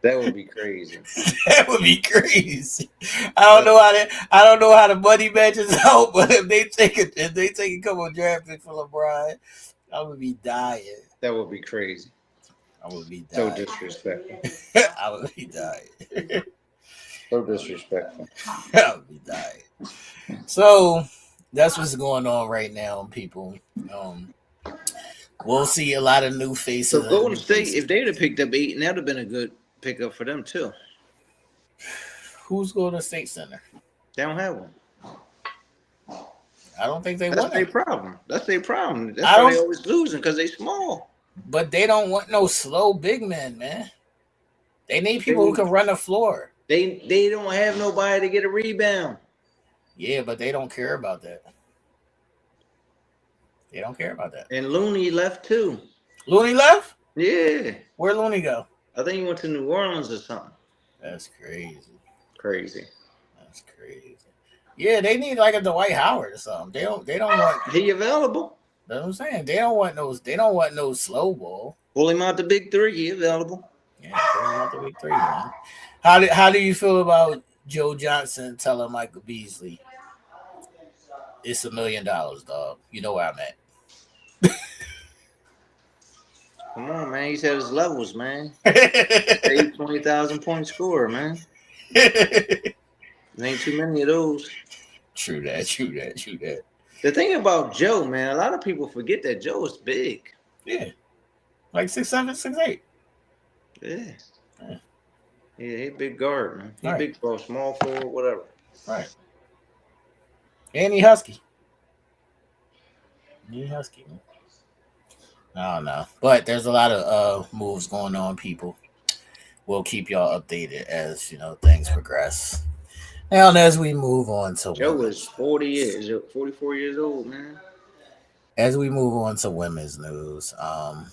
That would be crazy. That would be crazy. I don't know how the money matches out, but if they take a couple draft picks for LeBron, I would be dying. That would be crazy. I would be dying. So disrespectful. I would be dying. So disrespectful. I would be dying. So that's what's going on right now, people. We'll see a lot of new faces. So Golden State, if they'd have picked up 8, that would have been a good pickup for them too. Who's Golden State Center? They don't have one. I don't think they want want it. That's their problem. That's why they always losing because they small. But they don't want no slow big men, man. They need people who can run the floor. They don't have nobody to get a rebound. Yeah, but they don't care about that. They don't care about that. And Looney left too. Looney left? Yeah. Where'd Looney go? I think he went to New Orleans or something. That's crazy. That's crazy. Yeah, they need like a Dwight Howard or something. They don't want he available. That's what I'm saying. They don't want no slow ball. Pull him out the big 3, he available. Yeah, pull him out the big 3, man. How do you feel about Joe Johnson telling Michael Beasley it's $1 million, dog? You know where I'm at. Come on, man. man. He's had his levels, man. He's 20,000 point scorer, man. There ain't too many of those. True that. The thing about Joe, man, a lot of people forget that Joe is big. Yeah. Like 6'7", 6'8". Yeah, he big guard, man. He Right. big ball, small forward, whatever. Right. And he husky. Man. I don't know. But there's a lot of moves going on, people. We'll keep y'all updated as things progress. Now, as we move on to Joe is 44 years old, man. As we move on to women's news, I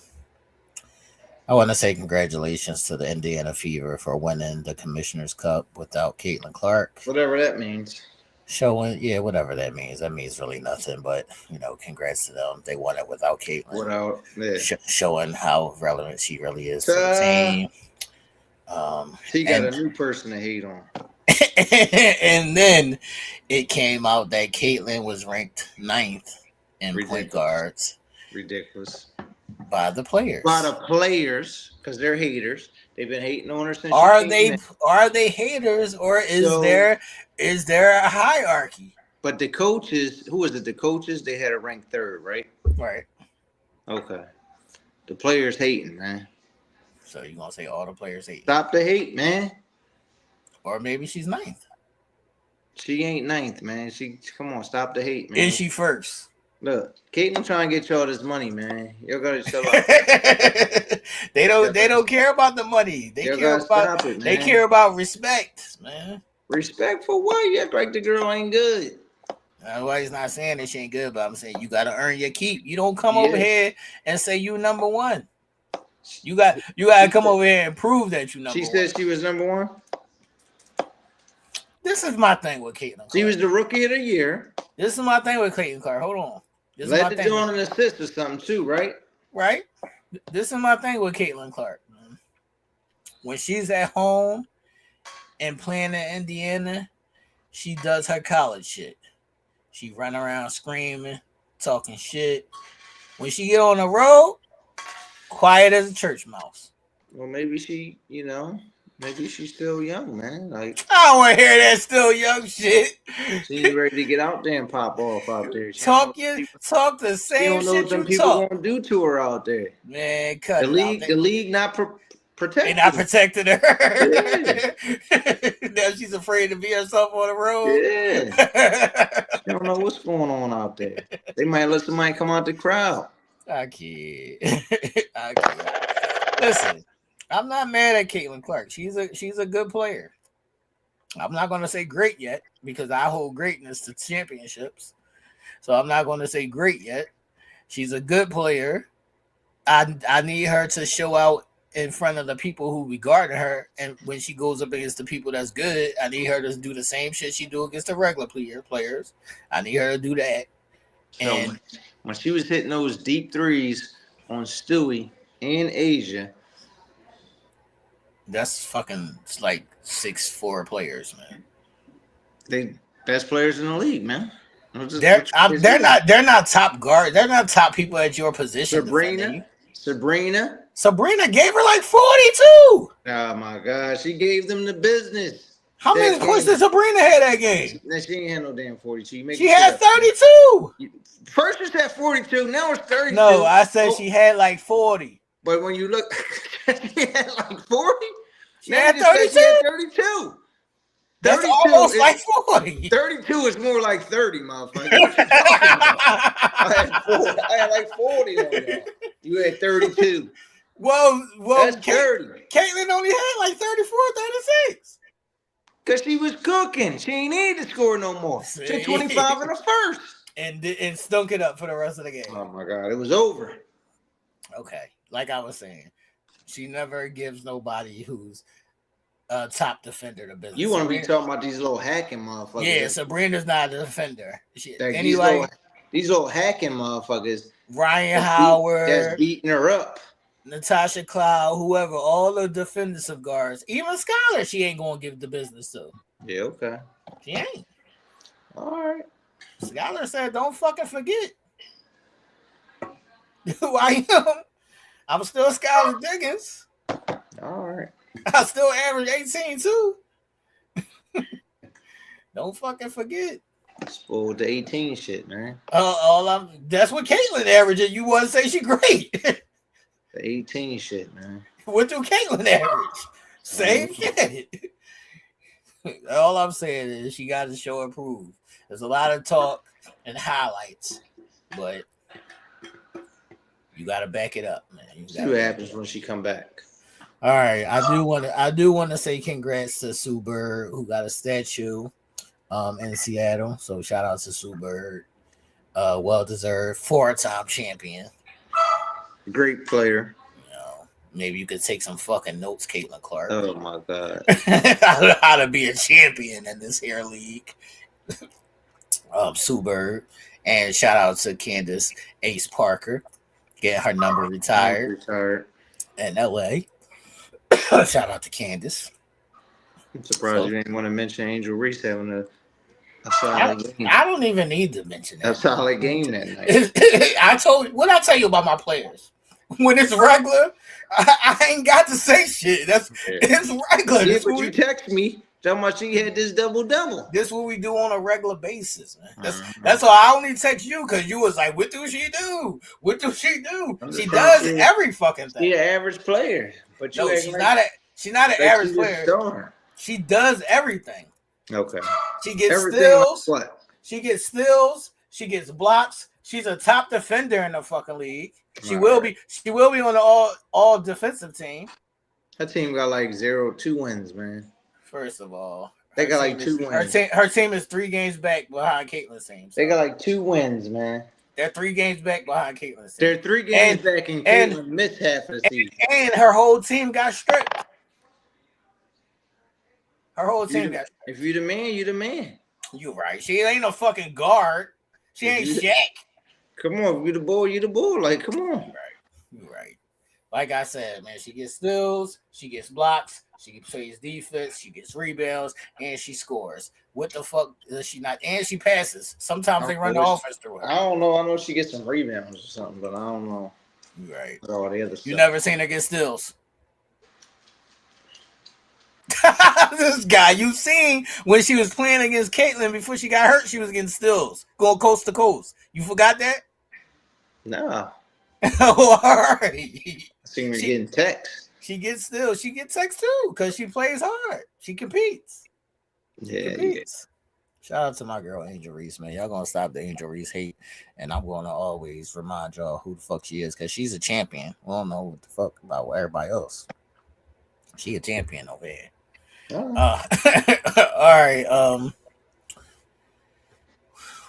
want to say congratulations to the Indiana Fever for winning the Commissioner's Cup without Caitlin Clark. Whatever that means. Whatever that means. That means really nothing, but, congrats to them. They won it without Caitlin. Showing how relevant she really is to the team. She got a new person to hate on. And then it came out that Caitlin was ranked 9th in point guards. Ridiculous. By the players. Because they're haters. They've been hating on her since. Are they haters, or is there a hierarchy? But the coaches, who was it? The coaches, they had her ranked 3rd, right? Right. Okay. The players hating, man. So you gonna say all the players hating? Stop the hate, man. Or maybe she's 9th. She ain't 9th, man. Come on, stop the hate, man. Is she 1st? Look, Caitlin trying to get y'all this money, man. Y'all gotta chill out. They don't care about the money. They care about respect, man. Respect for what? You act like the girl ain't good. Nobody's not saying that she ain't good, but I'm saying you gotta earn your keep. You don't come over here and say you number one. You gotta come over here and prove that you number one. She said she was number one. This is my thing with Caitlin Clark. She was the rookie of the year. This is my thing with Caitlin Clark. Hold on. Let the doing an assist or something too, right? Right. This is my thing with Caitlin Clark. Man. When she's at home and playing in Indiana, she does her college shit. She run around screaming, talking shit. When she get on the road, quiet as a church mouse. Well, maybe she, maybe she's still young, man. Like, I don't want to hear that still young shit. She's ready to get out there and pop off out there. Talk the same shit you talk. You don't know what them people gonna do to her out there. Man, cut the league. The league not protecting. They not protecting her. Yeah. Now she's afraid to be herself on the road. Yeah. She don't know what's going on out there. They might let somebody come out the crowd. I kid. Listen. I'm not mad at Caitlin Clark. She's a good player. I'm not going to say great yet because I hold greatness to championships. So I'm not going to say great yet. She's a good player. I need her to show out in front of the people who regard her. And when she goes up against the people that's good, I need her to do the same shit she do against the regular players. I need her to do that. So and when she was hitting those deep threes on Stewie in Asia, that's fucking like 6'4" players, man. They best players in the league, man. They're not top guard. They're not top people at your position. Sabrina gave her like 42. Oh my God, she gave them the business. How many points did Sabrina have that game? She ain't had no damn 42. She had 32. First she had 42. Now it's 32. No, I said she had like 40. But when you look, she had like 40. She had 32. She had 32. That's almost like 40. 32 is more like 30, motherfucker. I had like 40 on y'all. You had 32. Well, that's 30. Caitlin only had like 34, 36. Because she was cooking. She ain't need to score no more. She had 25 in the first. And stunk it up for the rest of the game. Oh, my God. It was over. Okay. Like I was saying, she never gives nobody who's a top defender the business. You want to be talking about these little hacking motherfuckers. Yeah, Sabrina's not a defender. These little hacking motherfuckers. Ryan Howard. That's beating her up. Natasha Cloud, whoever, all the defensive guards. Even Skylar, she ain't going to give the business to. Yeah, okay. She ain't. All right. Skylar said, don't fucking forget who I am. I'm still Skylar Diggins. All right. I still average 18 too. Don't fucking forget. Spoiled the 18 shit, man. That's what Caitlyn averages. You want to say she great? The 18 shit, man. What do Caitlyn average? Same shit. All I'm saying is she got to show and prove. There's a lot of talk and highlights, but you got to back it up, man. See what happens when she come back. All right, I do want to say congrats to Sue Bird, who got a statue in Seattle. So shout out to Sue Bird. Well deserved, 4-time champion. Great player. Maybe you could take some fucking notes, Caitlin Clark. Oh my God. How to be a champion in this here league. Sue Bird. And shout out to Candace Ace Parker. Get her number retired in LA. Shout out to Candace. I'm surprised you didn't want to mention Angel Reese having a solid game. I don't even need to mention that. A solid game that night. What I tell you about my players? When it's regular, I ain't got to say shit. It's regular. Yeah, but you text me how much she had this double-double. This is what we do on a regular basis, man. That's why I only text you, because you was like, what do she do? What do she do? She does every fucking thing. She's an average player. But no, she's not an average player. She does everything. Okay. She gets everything steals. Like what? She gets steals. She gets blocks. She's a top defender in the fucking league. She will be on the all defensive team. Her team got like 0-2 wins, man. First of all, they got like 2 wins. Her team is 3 games back behind Caitlin's team. So. They got like 2 wins, man. They're 3 games back behind Caitlin's team. They're 3 games back, and Caitlin missed half of the season. And her whole team got stripped. Her whole team got stripped. If you the man, you the man. You right. She ain't a fucking guard. She ain't Shaq. Come on, you the bull, you the bull. Like, come on. You're right. Like I said, man, she gets steals, she gets blocks, she plays defense, she gets rebounds, and she scores. What the fuck does she not? And she passes. Sometimes they run the offense through her. I don't know. I know she gets some rebounds or something, but I don't know. You're right. All the other stuff. You never seen her get steals. This guy, you seen when she was playing against Caitlin before she got hurt, she was getting steals, going coast to coast. You forgot that? No. Oh, all right. I seen her getting texts. She gets steals. She gets texts too because she plays hard. She competes. Yeah. Shout out to my girl Angel Reese, man. Y'all gonna stop the Angel Reese hate, and I'm gonna always remind y'all who the fuck she is because she's a champion. We don't know what the fuck about everybody else. She a champion over here. All right.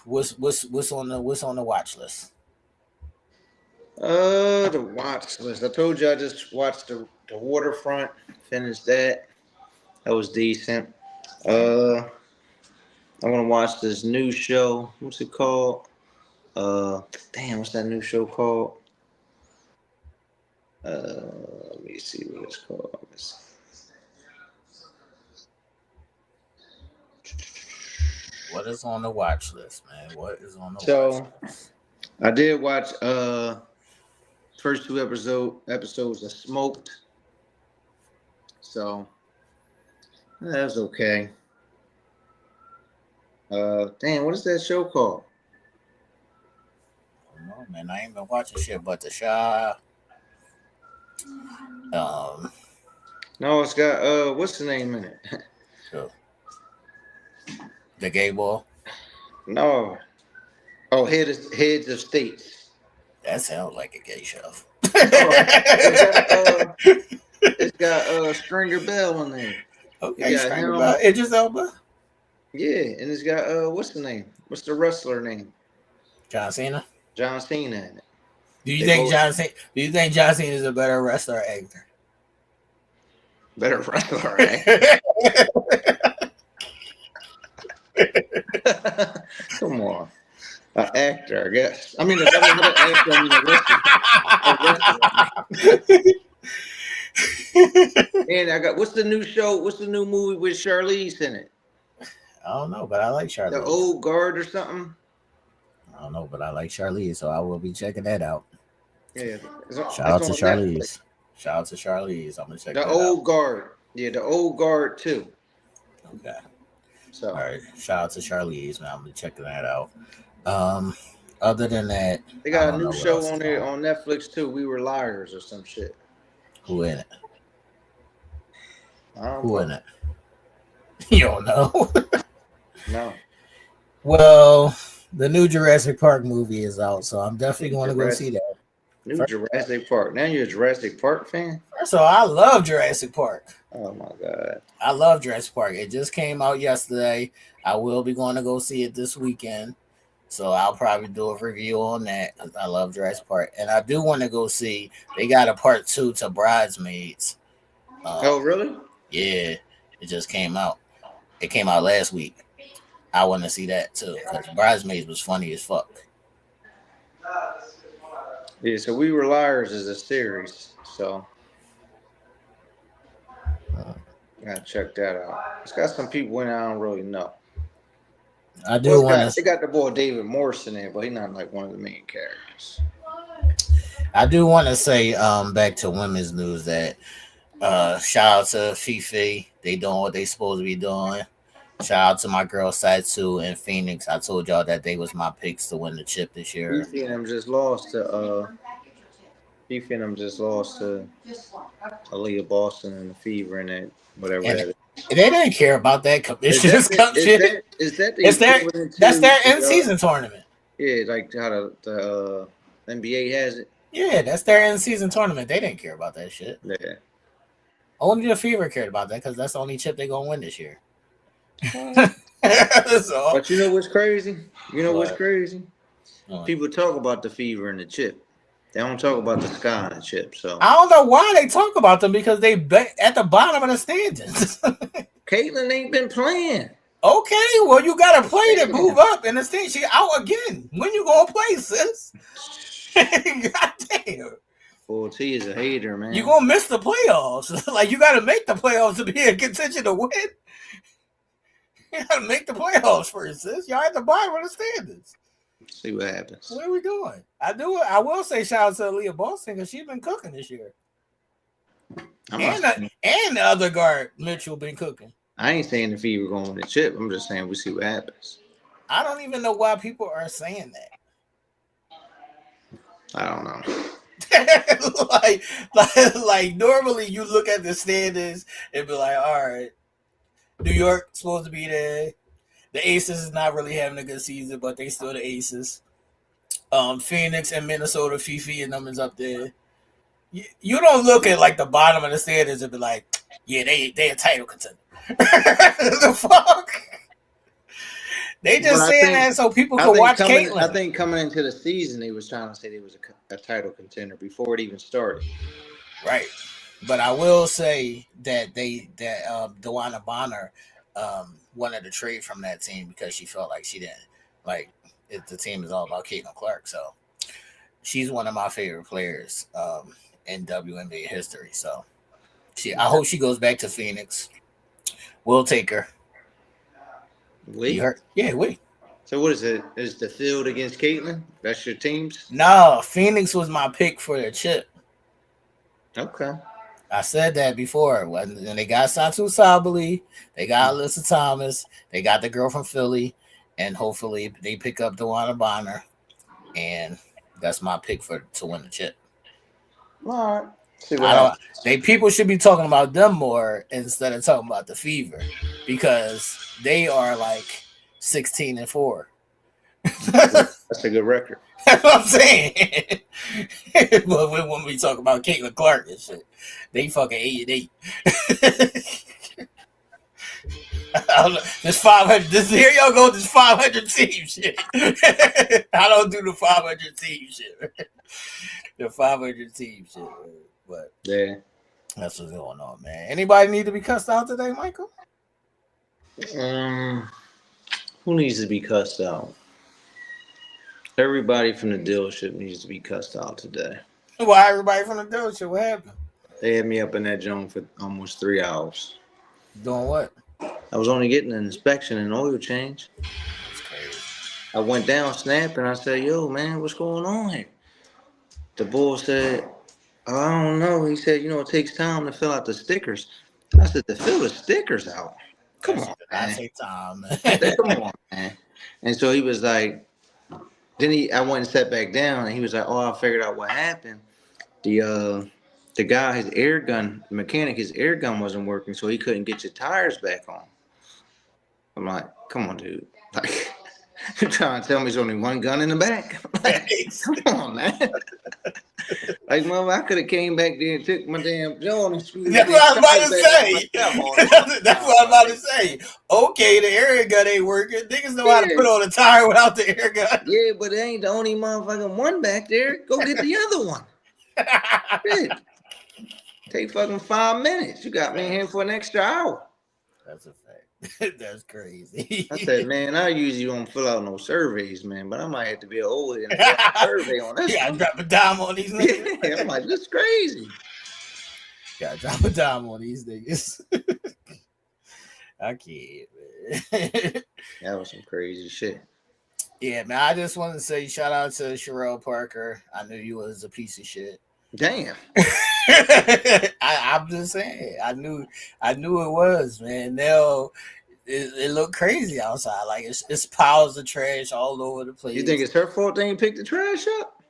What's on the watch list? The watch list. I told you I just watched the Waterfront. Finished that. That was decent. I want to watch this new show. What's it called? What's that new show called? Let me see what it's called. What is on the watch list, man? What is on the watch list? I did watch first 2 episodes of Smoked. So that was okay. What is that show called? I don't know, man. I ain't been watching shit but the Shy. No, it's got what's the name in it? Sure. The Gay Boy? No. Oh, Heads of States. That sounds like a gay show. It's got Stringer Bell in there. Okay, Stringer Bell. Idris Elba? Yeah, and it's got what's the name? What's the wrestler name? John Cena? John Cena in it. Do you think John Cena is a better wrestler or actor? Better wrestler or actor? Come on. An actor, I guess. I mean, if I'm not an actor, I mean a wrestler. And I got, what's the new show? What's the new movie with Charlize in it? I don't know, but I like Charlize. The Old Guard or something? I don't know, but I like Charlize, so I will be checking that out. Yeah. Shout out to Charlize. Shout out to Charlize. I'm gonna check the that old out. guard. Yeah, the old guard too. Okay. So all right. Shout out to Charlize, man. I'm gonna check that out. Other than that, they got a new show on there on Netflix too. We Were Liars or some shit. Who in it? Who in it? You don't know. No. Well, the new Jurassic Park movie is out, so I'm definitely going to go see that. New Jurassic Park. Now you're a Jurassic Park fan? First of all, I love Jurassic Park. Oh my god. I love Jurassic Park. It just came out yesterday. I will be going to go see it this weekend. So I'll probably do a review on that. I love Jurassic Park. And I do want to go see, they got a part 2 to Bridesmaids. Oh, really? Yeah. It just came out. It came out last week. I want to see that too. Because Bridesmaids was funny as fuck. Yeah, so We Were Liars is a series. So gotta check that out. It's got some people in it I don't really know. I do want to. They got the boy David Morse in there, but he's not like one of the main characters. I do want to say, back to women's news, that shout out to Fifi. They doing what they supposed to be doing. Shout out to my girl Satu in Phoenix. I told y'all that they was my picks to win the chip this year. Fifi and them just lost to Aaliyah Boston and the Fever and that whatever And that is. they didn't care about that commissioner's cup shit. That's their end season tournament. Yeah, like how the NBA has it. Yeah, that's their end season tournament. They didn't care about that shit. Yeah. Only the Fever cared about that because that's the only chip they're gonna win this year. But you know what's crazy? What's crazy? What? People talk about the Fever and the chip. They don't talk about the Sky and the chip. So I don't know why they talk about them because they at the bottom of the standings. Caitlyn ain't been playing. Okay, well you gotta play to move up in the standings. She out again. When you gonna play, sis? God damn. Full T is a hater, man. You gonna miss the playoffs. Like you gotta make the playoffs to be in contention to win. You gotta make the playoffs first, sis. Y'all at the bottom of the standings. See what happens. What are we doing? I will say shout out to Aaliyah Boston because she's been cooking this year. And the other guard, Mitchell, been cooking. I ain't saying the Fever going to win the chip. I'm just saying we see what happens. I don't even know why people are saying that. I don't know. like normally you look at the standings and be like, all right, New York supposed to be there. The Aces is not really having a good season, but they still the Aces. Phoenix and Minnesota, Fifi and them is up there. You don't look at like the bottom of the standings and be like, yeah, they a title contender. The fuck? They just saying that so people can watch Caitlyn. I think coming into the season, they was trying to say they was a title contender before it even started. Right. But I will say that DeWanna Bonner wanted to trade from that team because she felt like she didn't like it, the team is all about Caitlin Clark. So she's one of my favorite players in WNBA history. So I hope she goes back to Phoenix. We'll take her. We? Yeah, we. So what is it? Is the field against Caitlyn? That's your teams? No, Phoenix was my pick for the chip. Okay. I said that before. When they got Satu Sabali, they got Alyssa Thomas, they got the girl from Philly, and hopefully they pick up DeWanna Bonner, and that's my pick to win the chip. All right. People should be talking about them more instead of talking about the Fever because they are like 16-4. That's a good record. That's what I'm saying. But when we talk about Caitlin Clark and shit, they fucking 8-8. This 500. Here y'all go. This 500 team shit. I don't do the 500 team shit. The 500 team shit. But yeah, that's what's going on, man. Anybody need to be cussed out today, Michael? Who needs to be cussed out? Everybody from the dealership needs to be cussed out today. Why everybody from the dealership? What happened? They had me up in that joint for almost 3 hours. Doing what? I was only getting an inspection and oil change. That's crazy. I went down snapping. I said, yo, man, what's going on here? the bull said, oh, I don't know. He said, you know, it takes time to fill out the stickers. I said, to fill the stickers out? Come on, man. Take time, man. Come on, man. And so he was like, I went and sat back down, and he was like, oh, I figured out what happened. The guy, his air gun, the mechanic, his air gun wasn't working, so he couldn't get your tires back on. I'm like, come on, dude. Like, you're trying to tell me there's only one gun in the back? Like, come on, man. Like, mother, I could have came back there and took my damn John and screwed. That's what I was about to say. That's what I was about to say. Okay, the air gun ain't working. Niggas know how to put on a tire without the air gun. Yeah, but it ain't the only motherfucking one back there. Go get the other one. Shit. Take fucking 5 minutes. You got me in here for an extra hour. That's a fact. That's crazy. I said, man, I usually don't fill out no surveys, man, but I might have to be older and fill out a survey on this. Yeah, drop a dime on these niggas. Yeah, I'm like, this is crazy. Gotta drop a dime on these niggas. I can't, man. That was some crazy shit. Yeah, man. I just want to say shout out to Sherelle Parker. I knew you was a piece of shit. Damn. I'm just saying. I knew it was, man. Now it looked crazy outside. Like it's piles of trash all over the place. You think it's her fault they ain't picked the trash up?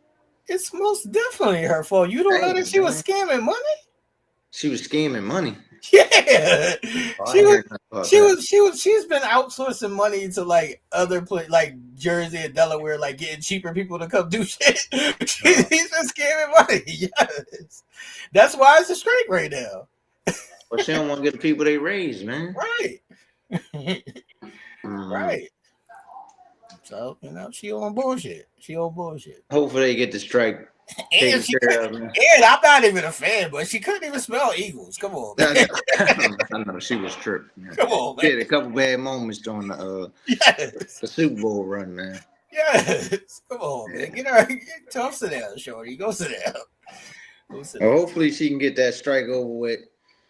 It's most definitely her fault. You don't know that she was scamming money? She was scheming money. Yeah. She's been outsourcing money to like other places like Jersey and Delaware, like getting cheaper people to come do shit. He's been scamming money. Yes. That's why it's a strike right now. But she don't want to get the people they raised, man. Right. Right. So, you know, she on bullshit. Hopefully they get the strike. And I'm not even a fan, but she couldn't even spell Eagles. Come on, man. I know she was tripping. Man. Come on, man. She had a couple bad moments during the Super Bowl run, man. Yes, come on, man. Get her tough sit down, shorty. Go sit down. Well, hopefully she can get that strike over with.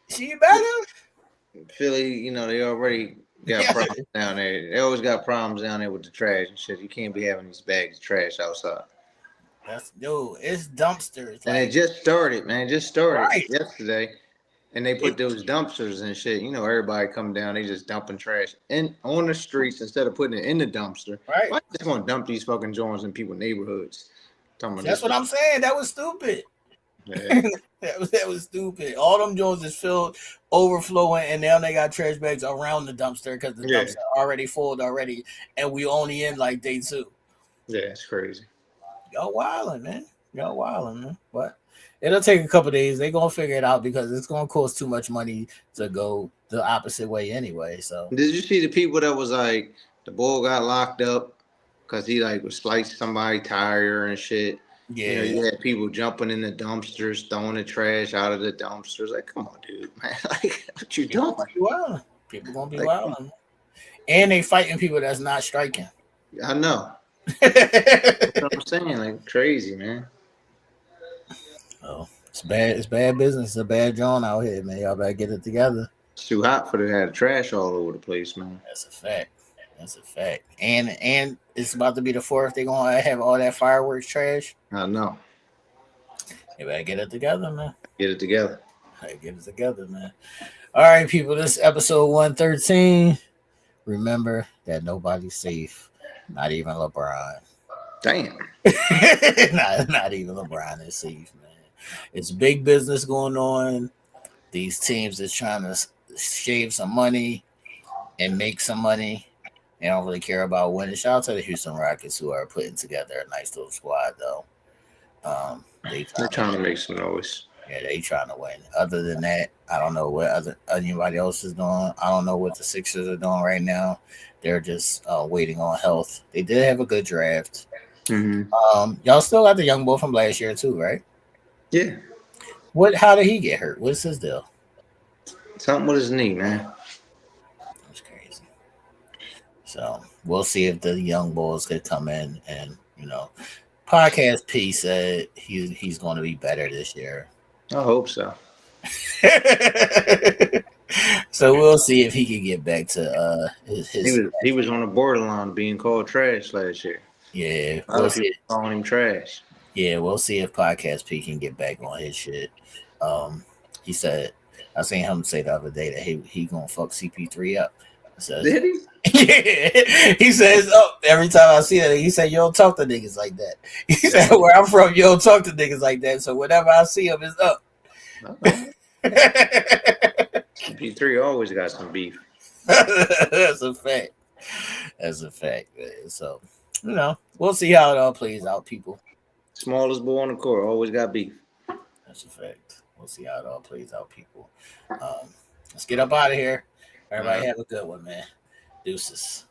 She better. Philly, you know, they already got problems down there. They always got problems down there with the trash and shit. You can't be having these bags of trash outside. It's dumpsters. And it just started, man. It just started yesterday. And they put those dumpsters and shit. You know, everybody come down, they just dumping trash on the streets instead of putting it in the dumpster. Right. Why just gonna dump these fucking joints in people's neighborhoods? That's what I'm saying. That was stupid. Yeah. that was stupid. All them joints is overflowing, and now they got trash bags around the dumpster because the dumpster already full already, and we only in like day 2. Yeah, it's crazy. Y'all wildin', man. But it'll take a couple days. They're gonna figure it out because it's gonna cost too much money to go the opposite way anyway. So did you see the people that was like the bull got locked up because he like was sliced somebody's tire and shit? Yeah, you know, you had people jumping in the dumpsters, throwing the trash out of the dumpsters. Like, come on, dude, man. Like, what you doing? People gonna be wildin'. And they fighting people that's not striking. I know. That's what I'm saying, like crazy, man. Oh, it's bad. It's bad business. It's a bad John out here, man. Y'all better get it together. It's too hot for them to have trash all over the place, man. That's a fact. And it's about to be the 4th. They're gonna have all that fireworks trash. I know. You better get it together, man. Get it together. Man. All right, people. This is episode 113. Remember that nobody's safe. Not even LeBron. Damn. not even LeBron is safe, man. It's big business going on. These teams is trying to shave some money and make some money. They don't really care about winning. Shout out to the Houston Rockets who are putting together a nice little squad, though. They're trying to make some noise. Yeah, they trying to win. Other than that, I don't know what anybody else is doing. I don't know what the Sixers are doing right now. They're just waiting on health. They did have a good draft. Mm-hmm. Y'all still got the young boy from last year too, right? Yeah. How did he get hurt? What's his deal? Something with his knee, man. That's crazy. So we'll see if the young boys could come in and, you know, Podcast P said he's going to be better this year. I hope so. So we'll see if he can get back to his. He was on the borderline being called trash last year. Yeah, we'll see. Calling him trash. Yeah, we'll see if Podcast P can get back on his shit. He said, I seen him say the other day that he gonna fuck CP3 up. Did he? Yeah. He says, every time I see that, he said, you don't talk to niggas like that. He said, where I'm from, you don't talk to niggas like that. So whenever I see him, it's up. CP3 always got some beef. That's a fact. That's a fact, man. So, we'll see how it all plays out, people. Smallest boy on the court always got beef. That's a fact. We'll see how it all plays out, people. Let's get up out of here. Everybody have a good one, man. Deuces.